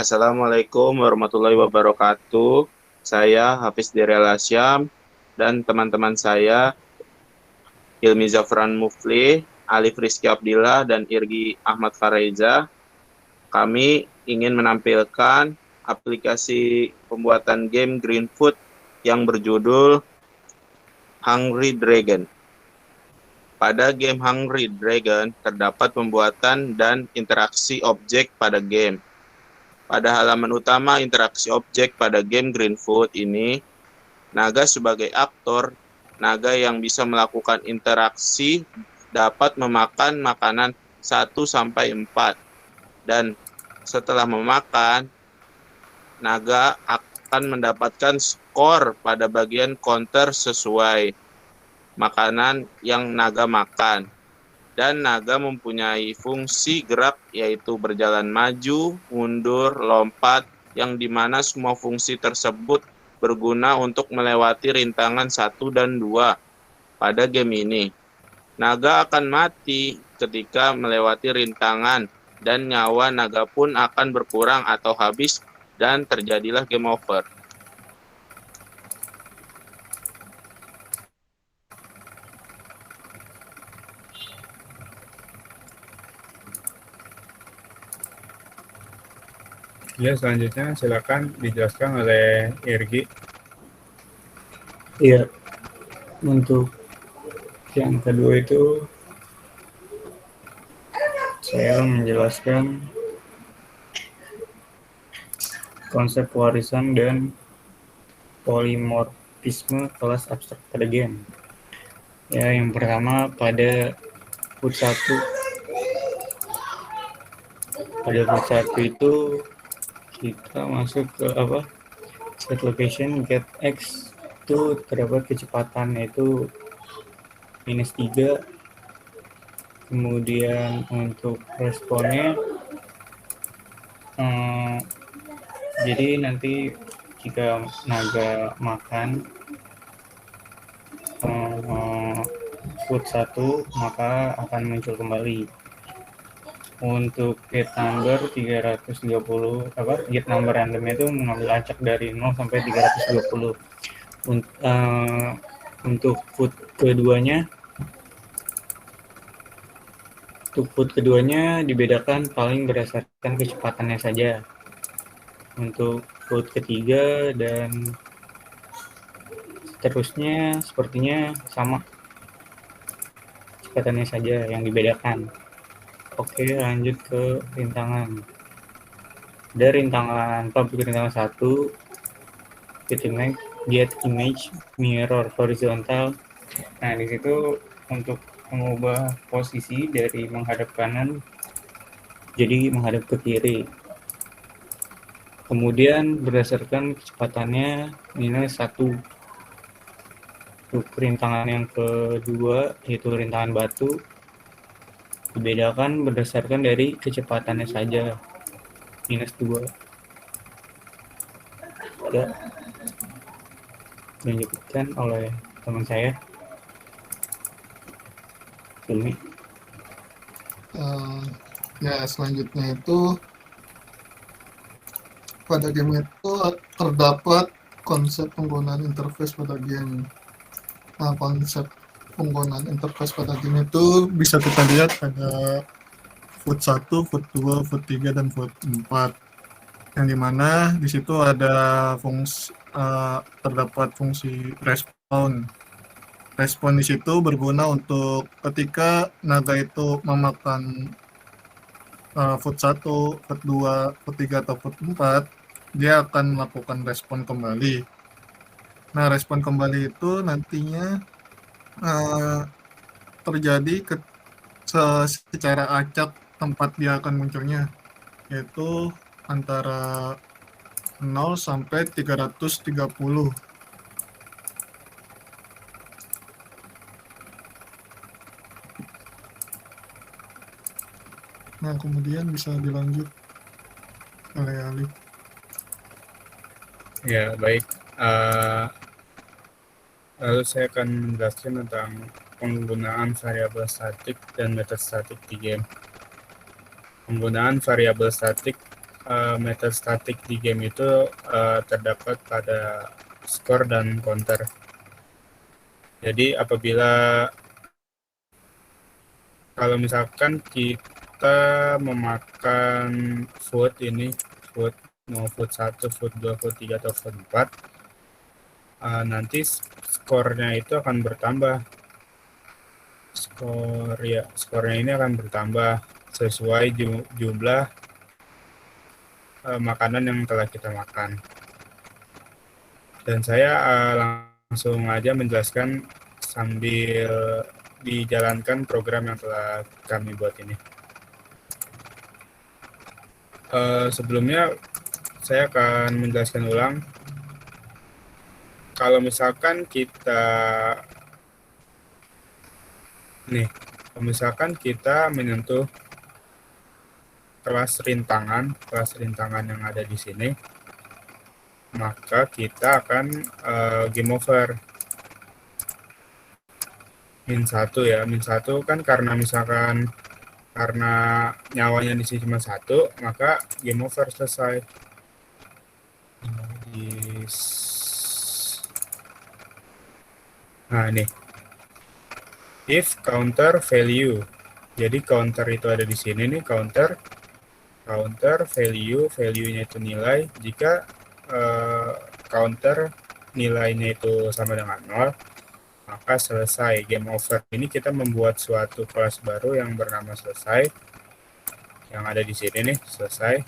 Assalamualaikum warahmatullahi wabarakatuh. Saya Hafiz Direl Asyam dan teman-teman saya Hilmi Zafran Mufli, Alif Rizky Abdillah, dan Irgi Ahmad Faraiza. Kami ingin menampilkan aplikasi pembuatan game Green Food yang berjudul Hungry Dragon. Pada game Hungry Dragon terdapat pembuatan dan interaksi objek pada game. Pada halaman utama interaksi objek pada game Green Food ini, naga sebagai aktor, naga yang bisa melakukan interaksi dapat memakan makanan 1-4. Dan setelah memakan, naga akan mendapatkan skor pada bagian counter sesuai makanan yang naga makan. Dan naga mempunyai fungsi gerak yaitu berjalan maju, mundur, lompat, yang dimana semua fungsi tersebut berguna untuk melewati rintangan 1 dan 2 pada game ini. Naga akan mati ketika melewati rintangan dan nyawa naga pun akan berkurang atau habis dan terjadilah game over. Ya, selanjutnya silakan dijelaskan oleh Irgi. Iya, untuk yang kedua itu saya menjelaskan konsep warisan dan polimorfisme kelas abstrak pada game. Ya, yang pertama pada foot 1. Pada foot 1 itu kita masuk ke set location get X itu terdapat kecepatan yaitu -3. Kemudian untuk responnya jadi nanti jika naga makan food 1 maka akan muncul kembali. Untuk get number 330 get number randomnya itu mengambil acak dari 0 sampai 320. Untuk food keduanya dibedakan paling berdasarkan kecepatannya saja. Untuk food ketiga dan seterusnya sepertinya sama, kecepatannya saja yang dibedakan. Oke, lanjut ke rintangan. Ada rintangan 1, get image mirror horizontal. Nah, di situ untuk mengubah posisi dari menghadap kanan jadi menghadap ke kiri. Kemudian berdasarkan kecepatannya -1. Untuk rintangan yang kedua yaitu rintangan batu dibedakan berdasarkan dari kecepatannya saja, -2. Ya, dilanjutkan oleh teman saya Hilmi. Ya, selanjutnya itu pada game itu terdapat konsep penggunaan interface pada game. Nah, konsep penggunaan interface pada game itu bisa kita lihat pada foot 1, foot 2, foot 3, dan foot 4. Yang dimana di situ ada terdapat fungsi respawn. Respon di situ berguna untuk ketika naga itu memakan foot 1, foot 2, foot 3, atau foot 4, dia akan melakukan respon kembali. Nah, respon kembali itu nantinya terjadi secara acak tempat dia akan munculnya, yaitu antara 0 sampai 330. Nah, kemudian bisa dilanjut oleh Alif. Ya, baik. Lalu saya akan menjelaskan tentang penggunaan variabel statik dan metode statik di game. Penggunaan variabel statik metode statik di game itu terdapat pada skor dan counter. Jadi apabila kalau misalkan kita memakan food ini, food mau food 1, food 2, food 3, atau food 4, nanti skornya itu akan bertambah. Skornya ini akan bertambah sesuai jumlah makanan yang telah kita makan. Dan saya langsung aja menjelaskan sambil dijalankan program yang telah kami buat ini. Sebelumnya saya akan menjelaskan ulang. Kalau misalkan kita menyentuh kelas rintangan yang ada di sini, maka kita akan game over. Min 1 ya, min 1 kan karena nyawanya di sini cuma 1, maka game over, selesai. Nah ini, if counter value, jadi counter itu ada di sini nih, counter value-nya itu nilai. Jika counter nilainya itu sama dengan 0, maka selesai, game over. Ini kita membuat suatu kelas baru yang bernama selesai, yang ada di sini nih, selesai.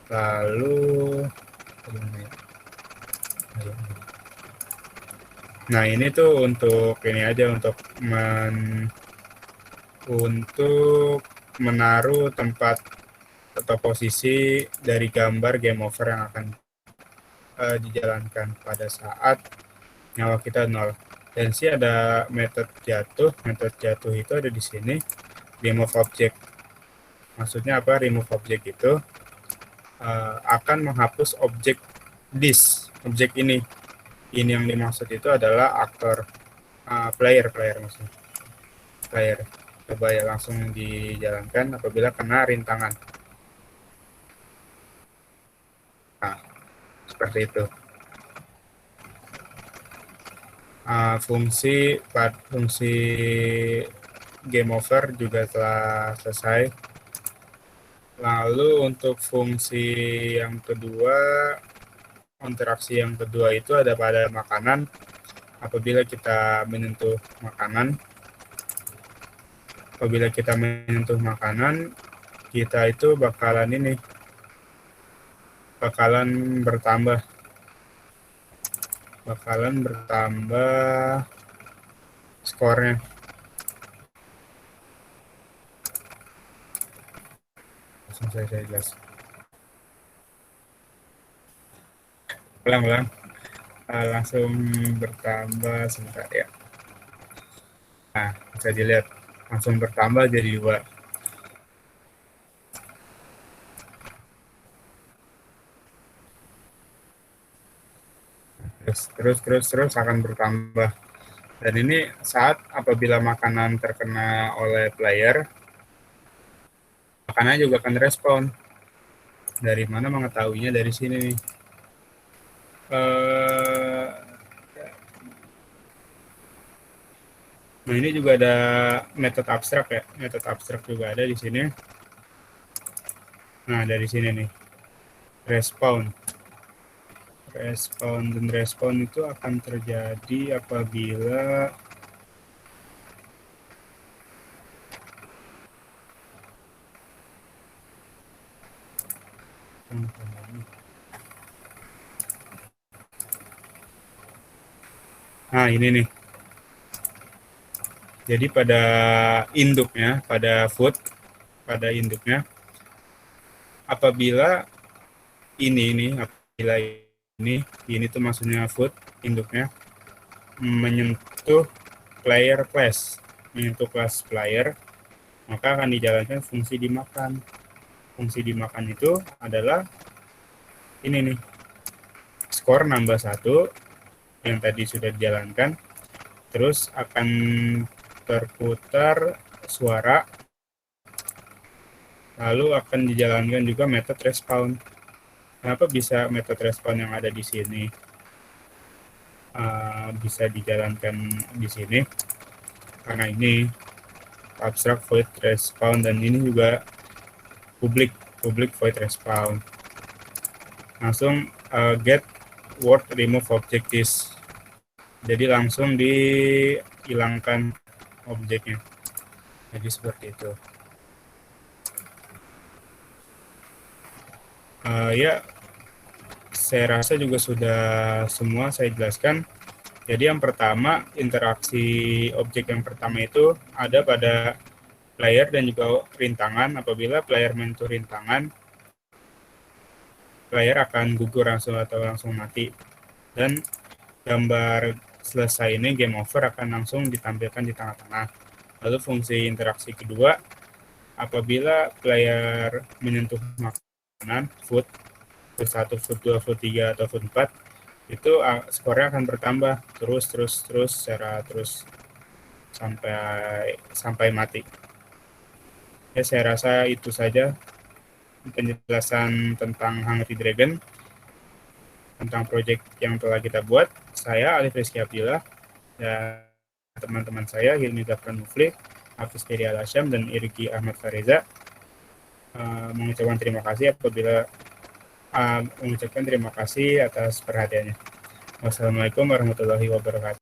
Lalu nah ini tuh untuk ini aja, untuk menaruh tempat atau posisi dari gambar game over yang akan dijalankan pada saat nyawa kita 0. Dan sih ada metode jatuh itu ada di sini, remove object. Maksudnya apa? Remove object itu akan menghapus objek objek ini yang dimaksud itu adalah aktor, player maksudnya, player. Coba ya langsung dijalankan apabila kena rintangan. Nah, seperti itu. Fungsi game over juga telah selesai. Lalu untuk fungsi yang kedua, interaksi yang kedua itu ada pada makanan. Apabila kita menyentuh makanan, kita itu bakalan bertambah skornya. Langsung saya jelas. Ulang. Langsung bertambah sebentar ya. Nah, bisa dilihat langsung bertambah jadi 2. Terus akan bertambah. Dan ini saat apabila makanan terkena oleh player, makanannya juga akan respon. Dari mana mengetahuinya? Dari sini nih. Nah ini juga ada metode abstrak ya. Metode abstrak juga ada di sini. Nah dari sini nih, respon itu akan terjadi apabila nah ini nih. Jadi pada induknya, pada induknya, apabila ini tuh maksudnya food, induknya menyentuh player class, menyentuh kelas player, maka akan dijalankan fungsi dimakan. Fungsi dimakan itu adalah ini nih, skor nambah 1 yang tadi sudah dijalankan, terus akan terputar suara Lalu akan dijalankan juga method respawn. Kenapa bisa method respawn yang ada di sini bisa dijalankan di sini? Karena ini abstract void respawn dan ini juga public void respawn. Langsung get word remove objectives. Jadi langsung dihilangkan objeknya. Jadi seperti itu. Ya, saya rasa juga sudah semua saya jelaskan. Jadi yang pertama, interaksi objek yang pertama itu ada pada player dan juga rintangan. Apabila player menyentuh rintangan, player akan gugur langsung atau langsung mati. Dan gambar selesai ini, game over, akan langsung ditampilkan di tengah-tengah. Lalu fungsi interaksi kedua, apabila player menyentuh makanan, food 1, food 2, food 3, atau food 4, itu skornya akan bertambah terus secara terus sampai mati. Ya, saya rasa itu saja penjelasan tentang Hungry Dragon, tentang proyek yang telah kita buat. Saya Alif Rizky Abdillah dan teman-teman saya Hilmi Zafran Mufli, Hafiz Diri Al-Asyam, dan Irgi Ahmad Fareza mengucapkan terima kasih atas perhatiannya. Wassalamualaikum warahmatullahi wabarakatuh.